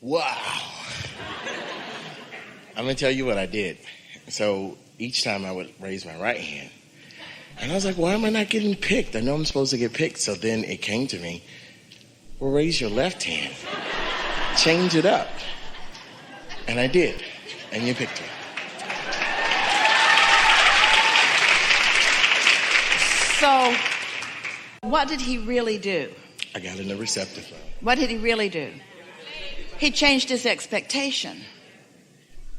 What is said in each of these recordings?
Wow. I'm going to tell you what I did. So each time I would raise my right hand, and I was like, why am I not getting picked? I know I'm supposed to get picked. So then it came to me, well, raise your left hand. Change it up. And I did. And you picked me. So, what did he really do? I got in the receptive mode. What did he really do? He changed his expectation.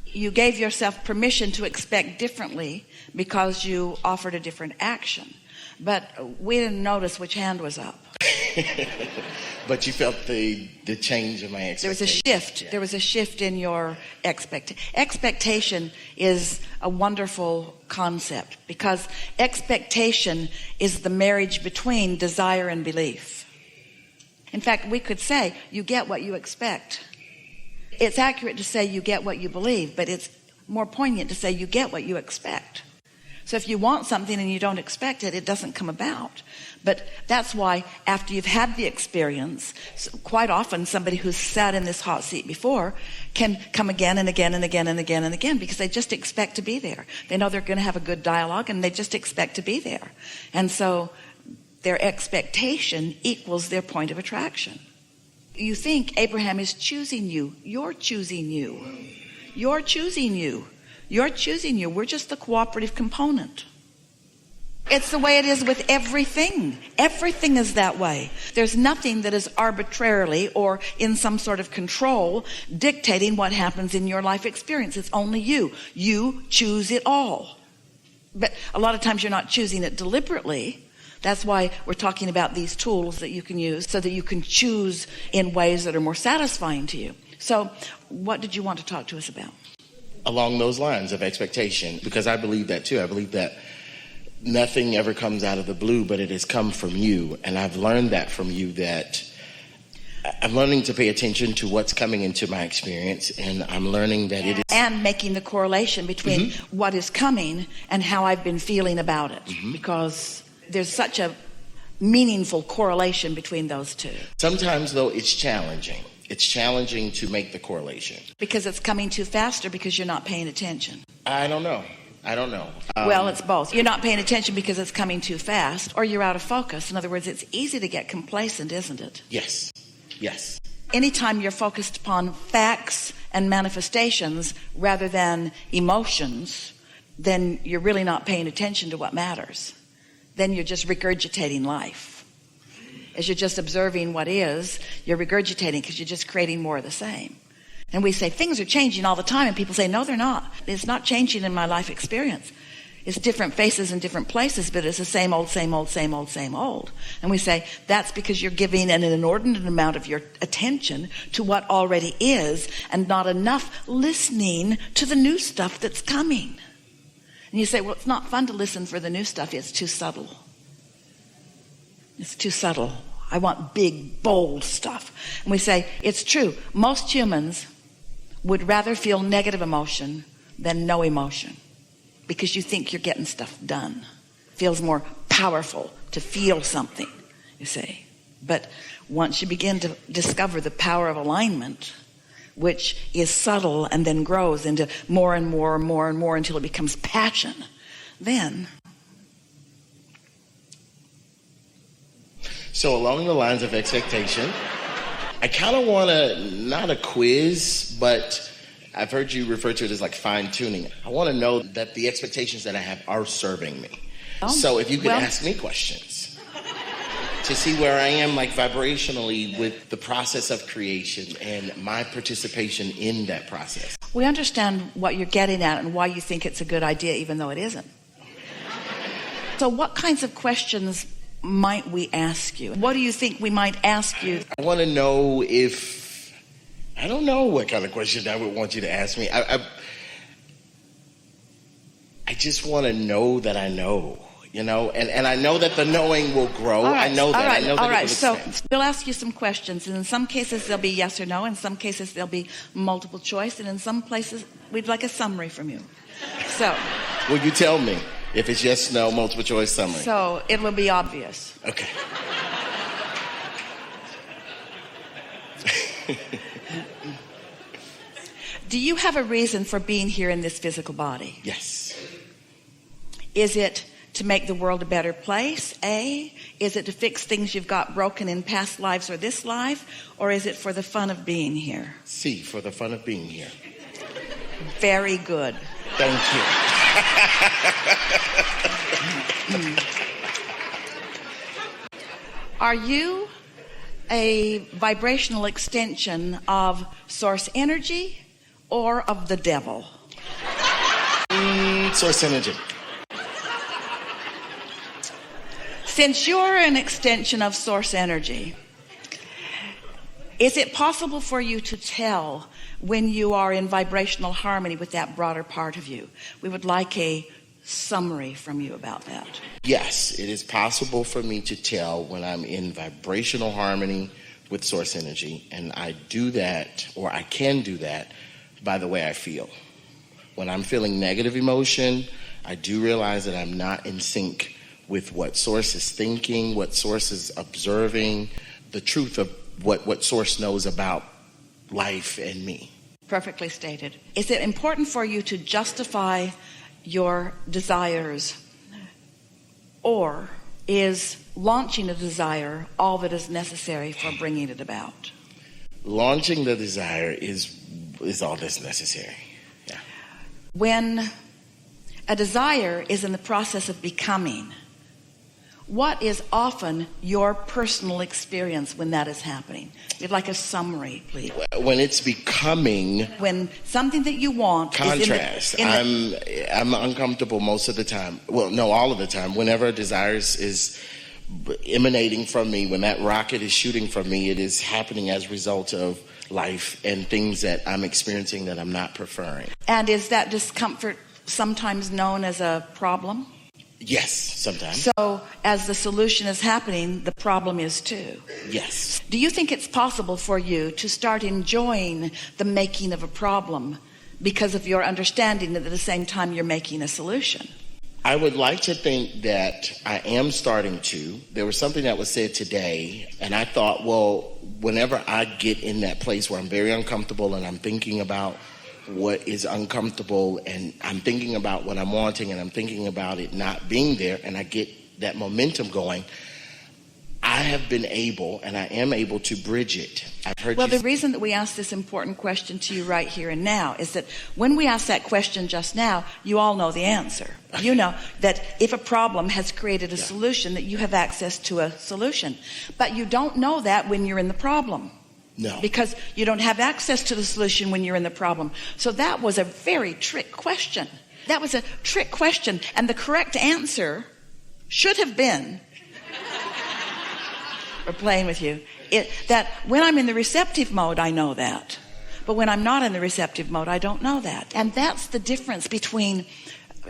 You gave yourself permission to expect differently because you offered a different action. But we didn't notice which hand was up. But you felt the change in my expectation. There was a shift. Yeah. There was a shift in your expectation. Expectation is a wonderful concept because expectation is the marriage between desire and belief. In fact, we could say you get what you expect. It's accurate to say you get what you believe, but it's more poignant to say you get what you expect. So if you want something and you don't expect it, it doesn't come about. But that's why after you've had the experience, quite often somebody who's sat in this hot seat before can come again and again and again and again and again because they just expect to be there. They know they're going to have a good dialogue and they just expect to be there. And so their expectation equals their point of attraction. You think Abraham is choosing you. You're choosing you. You're choosing you. You're choosing you. We're just the cooperative component. It's the way it is with everything. Everything is that way. There's nothing that is arbitrarily or in some sort of control dictating what happens in your life experience. It's only you. You choose it all. But a lot of times you're not choosing it deliberately. That's why we're talking about these tools that you can use so that you can choose in ways that are more satisfying to you. So what did you want to talk to us about? Along those lines of expectation, because I believe that too. I believe that nothing ever comes out of the blue, but it has come from you. And I've learned that from you, that I'm learning to pay attention to what's coming into my experience. And I'm learning that it is. And making the correlation between what is coming and how I've been feeling about it. Because there's such a meaningful correlation between those two. Sometimes, though, it's challenging. It's challenging to make the correlation. Because it's coming too fast or because you're not paying attention? I don't know. Well, it's both. You're not paying attention because it's coming too fast, or you're out of focus. In other words, it's easy to get complacent, isn't it? Yes. Anytime you're focused upon facts and manifestations rather than emotions, then you're really not paying attention to what matters. Then you're just regurgitating life. As you're just observing what is, you're regurgitating because you're just creating more of the same. And we say things are changing all the time, and people say, no, they're not. It's not changing in my life experience. It's different faces in different places, but it's the same old, same old, same old, same old. And we say that's because you're giving an inordinate amount of your attention to what already is and not enough listening to the new stuff that's coming. And you say, well, it's not fun to listen for the new stuff. It's too subtle. It's too subtle. I want big, bold stuff. And we say, it's true. Most humans would rather feel negative emotion than no emotion because you think you're getting stuff done. It feels more powerful to feel something, you see. But once you begin to discover the power of alignment, which is subtle and then grows into more and more and more and more until it becomes passion, then. So along the lines of expectation, I kind of want to, not a quiz, but I've heard you refer to it as like fine tuning. I want to know that the expectations that I have are serving me. So if you could ask me questions to see where I am like vibrationally with the process of creation and my participation in that process. We understand what you're getting at and why you think it's a good idea even though it isn't. So what kinds of questions might we ask you? What do you think we might ask you? I want to know if, I don't know what kind of question I would want you to ask me. I just want to know that I know, you know, and I know that the knowing will grow. All right, I know that. I know that. All right. It So will expand. we'll ask you some questions, and in some cases there'll be yes or no. In some cases there'll be multiple choice, and in some places we'd like a summary from you. So. Will you tell me if it's yes, no, multiple choice summary? So it will be obvious. Okay. Do you have a reason for being here in this physical body? Yes. Is it to make the world a better place, A? Is it to fix things you've got broken in past lives or this life? Or is it for the fun of being here? C, for the fun of being here. Very good. Thank you. Are you a vibrational extension of source energy or of the devil? Source energy. Since you're an extension of source energy, is it possible for you to tell when you are in vibrational harmony with that broader part of you? We would like a summary from you about that. Yes, it is possible for me to tell when I'm in vibrational harmony with source energy, and I do that, or I can do that, by the way I feel. When I'm feeling negative emotion, I do realize that I'm not in sync with what source is thinking, what source is observing, the truth of what source knows about life and me. Perfectly stated. Is it important for you to justify your desires, or is launching a desire all that is necessary for bringing it about? Launching the desire is all that's necessary. Yeah. When a desire is in the process of becoming, what is often your personal experience when that is happening? We'd like a summary, please. When it's becoming, when something that you want contrast, I'm uncomfortable most of the time. Well, no, all of the time. Whenever a desire is emanating from me, when that rocket is shooting from me, it is happening as a result of life and things that I'm experiencing that I'm not preferring. And is that discomfort sometimes known as a problem? Yes, sometimes. So as the solution is happening, the problem is too. Yes. Do you think it's possible for you to start enjoying the making of a problem because of your understanding that at the same time you're making a solution? I would like to think that I am starting to. There was something that was said today, and I thought, well, whenever I get in that place where I'm very uncomfortable and I'm thinking about what is uncomfortable, and I'm thinking about what I'm wanting, and I'm thinking about it not being there, and I get that momentum going, I have been able, and I am able to bridge it. I've heard the reason that we ask this important question to you right here and now is that when we ask that question just now, you all know the answer. You know that if a problem has created a solution, that you have access to a solution. But you don't know that when you're in the problem. No. Because you don't have access to the solution when you're in the problem. So that was a very trick question. That was a trick question. And the correct answer should have been, we're playing with you, that when I'm in the receptive mode, I know that. But when I'm not in the receptive mode, I don't know that. And that's the difference between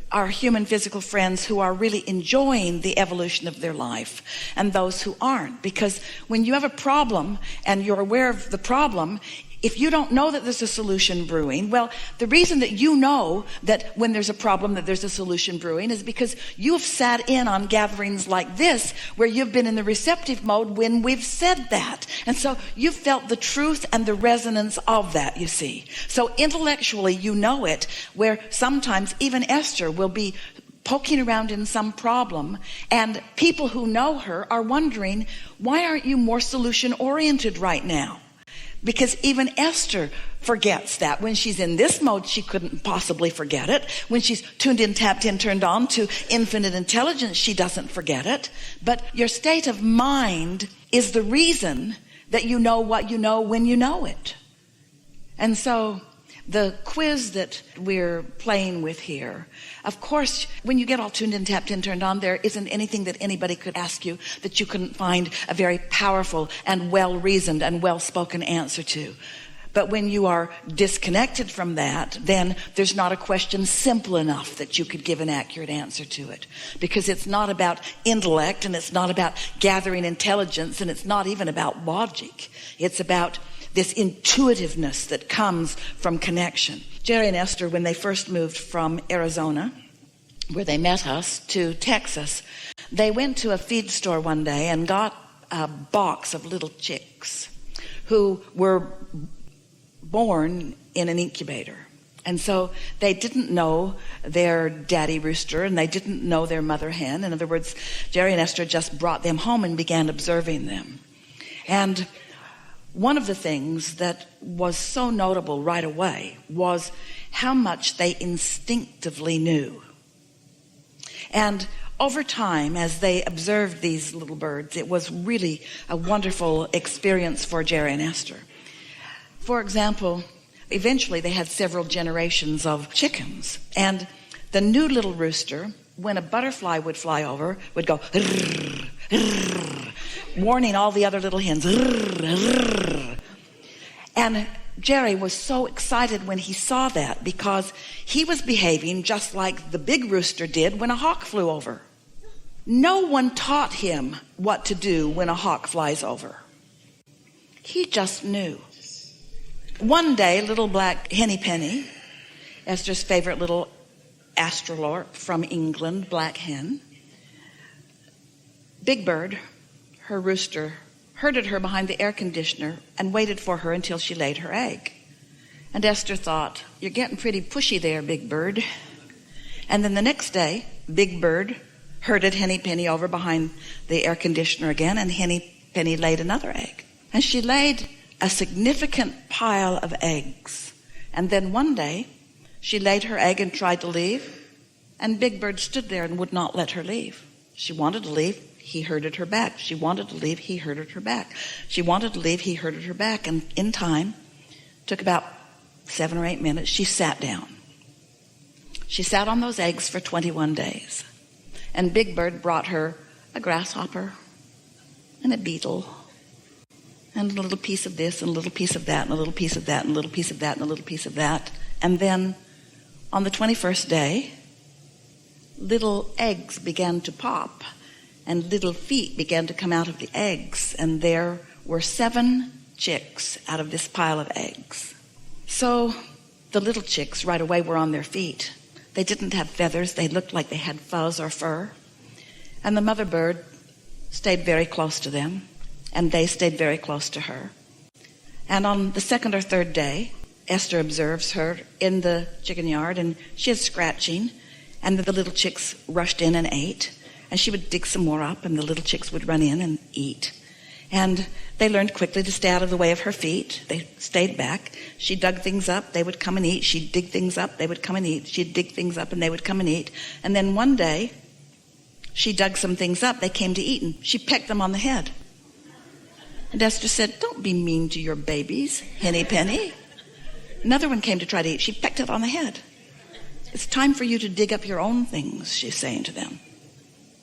our human physical friends who are really enjoying the evolution of their life and those who aren't. Because when you have a problem and you're aware of the problem, if you don't know that there's a solution brewing, well, the reason that you know that when there's a problem that there's a solution brewing is because you have sat in on gatherings like this where you've been in the receptive mode when we've said that. And so you've felt the truth and the resonance of that, you see. So intellectually you know it, where sometimes even Esther will be poking around in some problem, and people who know her are wondering, why aren't you more solution oriented right now? Because even Esther forgets that. When she's in this mode, she couldn't possibly forget it. When she's tuned in, tapped in, turned on to infinite intelligence, she doesn't forget it. But your state of mind is the reason that you know what you know when you know it. And so the quiz that we're playing with here, of course, when you get all tuned in, tapped in, turned on, there isn't anything that anybody could ask you that you couldn't find a very powerful and well-reasoned and well-spoken answer to. But when you are disconnected from that, then there's not a question simple enough that you could give an accurate answer to it. Because it's not about intellect, and it's not about gathering intelligence, and it's not even about logic. It's about this intuitiveness that comes from connection. Jerry and Esther, when they first moved from Arizona, where they met us, to Texas, they went to a feed store one day and got a box of little chicks who were born in an incubator. And so they didn't know their daddy rooster, and they didn't know their mother hen. In other words, Jerry and Esther just brought them home and began observing them. And one of the things that was so notable right away was how much they instinctively knew. And over time, as they observed these little birds, it was really a wonderful experience for Jerry and Esther. For example, eventually they had several generations of chickens, and the new little rooster, when a butterfly would fly over, would go rrr, rrr, warning all the other little hens. Rrr, rrr. And Jerry was so excited when he saw that, because he was behaving just like the big rooster did when a hawk flew over. No one taught him what to do when a hawk flies over. He just knew. One day, little Black Henny, Esther's favorite little astrolorp from England, Black Hen, Big Bird, her rooster, herded her behind the air conditioner and waited for her until she laid her egg. And Esther thought, "You're getting pretty pushy there, Big Bird." And then the next day, Big Bird herded Henny Penny over behind the air conditioner again, and Henny Penny laid another egg. And she laid a significant pile of eggs. And then one day, she laid her egg and tried to leave, and Big Bird stood there and would not let her leave. She wanted to leave, he herded her back. She wanted to leave, he herded her back. She wanted to leave, he herded her back. And in time, took about 7 or 8 minutes, she sat down. She sat on those eggs for 21 days. And Big Bird brought her a grasshopper and a beetle and a little piece of this and a little piece of that and a little piece of that and a little piece of that and a little piece of that. And then on the 21st day, little eggs began to pop and little feet began to come out of the eggs. And there were 7 chicks out of this pile of eggs. So the little chicks right away were on their feet. They didn't have feathers. They looked like they had fuzz or fur. And the mother bird stayed very close to them, and they stayed very close to her. And on the 2nd or 3rd day, Esther observes her in the chicken yard, and she is scratching, and the little chicks rushed in and ate. And she would dig some more up, and the little chicks would run in and eat. And they learned quickly to stay out of the way of her feet. They stayed back. She dug things up, they would come and eat. She'd dig things up, they would come and eat. She'd dig things up, and they would come and eat. And then one day, she dug some things up, they came to eat, and she pecked them on the head. And Esther said, "Don't be mean to your babies, Henny Penny." Another one came to try to eat. She pecked it on the head. "It's time for you to dig up your own things," she's saying to them.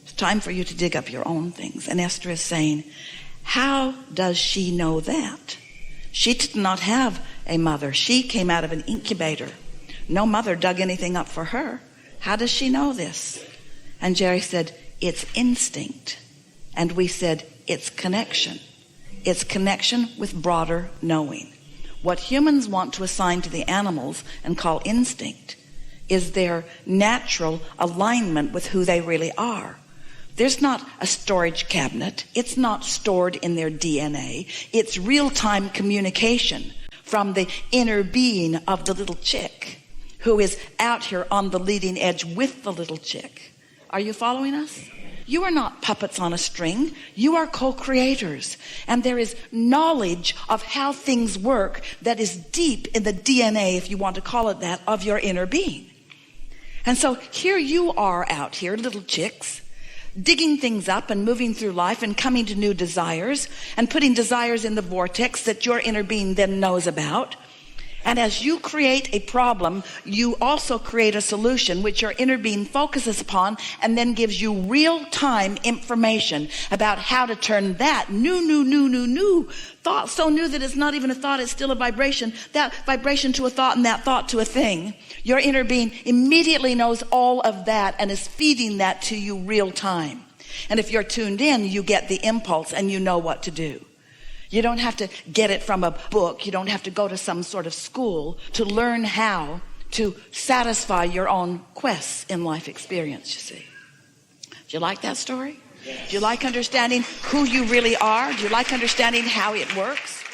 "It's time for you to dig up your own things." And Esther is saying, how does she know that? She did not have a mother. She came out of an incubator. No mother dug anything up for her. How does she know this? And Jerry said, "It's instinct." And we said, "It's connection." It's connection with broader knowing. What humans want to assign to the animals and call instinct is their natural alignment with who they really are. There's not a storage cabinet. It's not stored in their DNA. It's real-time communication from the inner being of the little chick who is out here on the leading edge with the little chick. Are you following us? You are not puppets on a string. You are co-creators. And there is knowledge of how things work that is deep in the DNA, if you want to call it that, of your inner being. And so here you are out here, little chicks, digging things up and moving through life and coming to new desires and putting desires in the vortex that your inner being then knows about. And as you create a problem, you also create a solution which your inner being focuses upon and then gives you real-time information about how to turn that new thought, so new that it's not even a thought, it's still a vibration, that vibration to a thought and that thought to a thing. Your inner being immediately knows all of that and is feeding that to you real time. And if you're tuned in, you get the impulse and you know what to do. You don't have to get it from a book. You don't have to go to some sort of school to learn how to satisfy your own quests in life experience, you see. Do you like that story? Yes. Do you like understanding who you really are? Do you like understanding how it works?